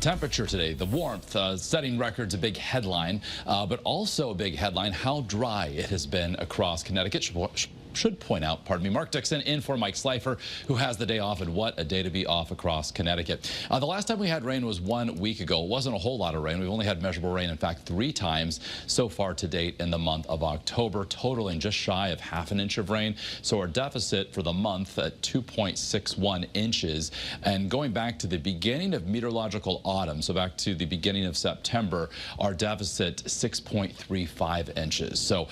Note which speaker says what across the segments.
Speaker 1: Temperature today, the warmth, setting records, a big headline, but also a big headline, how dry it has been across Connecticut. Should point out, Mark Dixon in for Mike Slifer, who has the day off, and what a day to be off across Connecticut. The last time we had rain was 1 week ago. It wasn't a whole lot of rain. We've only had measurable rain, in fact, 3 times so far to date in the month of October, totaling just shy of ½ an inch of rain. So our deficit for the month at 2.61 inches. And going back to the beginning of meteorological autumn, so back to the beginning of September, our deficit 6.35 inches. So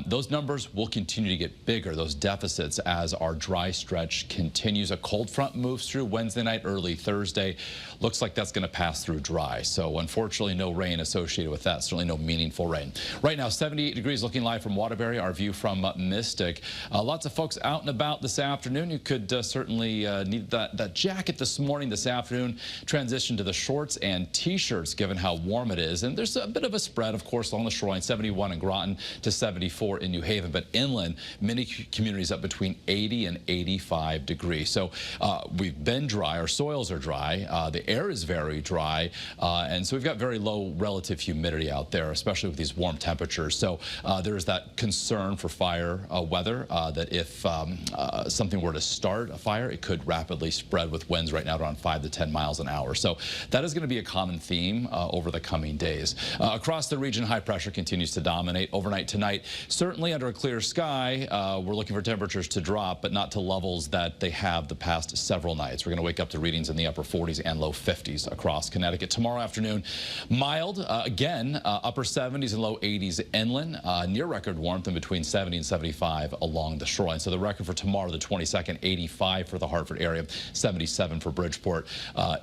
Speaker 1: those numbers will continue to get bigger, those deficits, as our dry stretch continues. A cold front moves through Wednesday night, early Thursday. Looks like that's going to pass through dry. So unfortunately, no rain associated with that. Certainly no meaningful rain. Right now, 78 degrees, looking live from Waterbury. Our view from Mystic. Lots of folks out and about this afternoon. You could certainly need that jacket this morning, this afternoon. Transition to the shorts and T-shirts, given how warm it is. And there's a bit of a spread, of course, along the shoreline. 71 in Groton to 74 in New Haven. But inland, many communities up between 80 and 85 degrees. So we've been dry. Our soils are dry. The air is very dry. And so we've got very low relative humidity out there, especially with these warm temperatures. So there is that concern for fire weather, that if something were to start a fire, it could rapidly spread with winds right now around 5 to 10 miles an hour. So that is going to be a common theme over the coming days. Across the region, high pressure continues to dominate. Overnight tonight, certainly under a clear sky, we're looking for temperatures to drop, but not to levels that they have the past several nights. We're going to wake up to readings in the upper 40s and low 50s across Connecticut. Tomorrow afternoon, mild, again, upper 70s and low 80s inland, near record warmth in between 70 and 75 along the shoreline. So the record for tomorrow, the 22nd, 85 for the Hartford area, 77 for Bridgeport.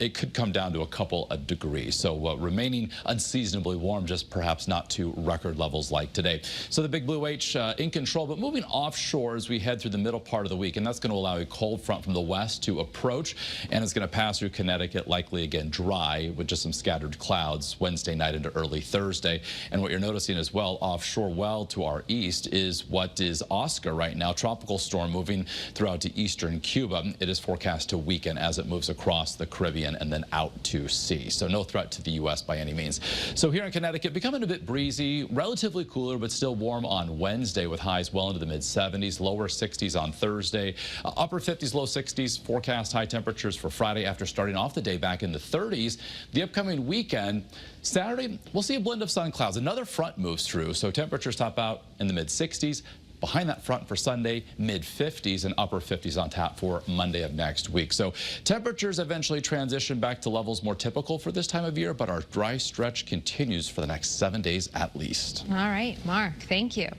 Speaker 1: It could come down to a couple of degrees. So remaining unseasonably warm, just perhaps not to record levels like today. So the big blue H in control, but moving offshore as we head through the middle part of the week, and that's going to allow a cold front from the west to approach, and it's going to pass through Connecticut, likely again dry with just some scattered clouds Wednesday night into early Thursday. And what you're noticing as well offshore, well to our east, is what is Oscar right now, tropical storm moving throughout to eastern Cuba. It is forecast to weaken as it moves across the Caribbean and then out to sea. So no threat to the U.S. by any means. So here in Connecticut, becoming a bit breezy, relatively cooler, but still warm on Wednesday with highs well into the mid-70s, lower 60s on Thursday, upper 50s, low 60s. Forecast high temperatures for Friday after starting off the day back in the 30s. The upcoming weekend, Saturday, we'll see a blend of sun clouds. Another front moves through, so temperatures top out in the mid-60s. Behind that front for Sunday, mid-50s and upper 50s on tap for Monday of next week. So temperatures eventually transition back to levels more typical for this time of year, but our dry stretch continues for the next 7 days at least.
Speaker 2: All right, Mark, thank you.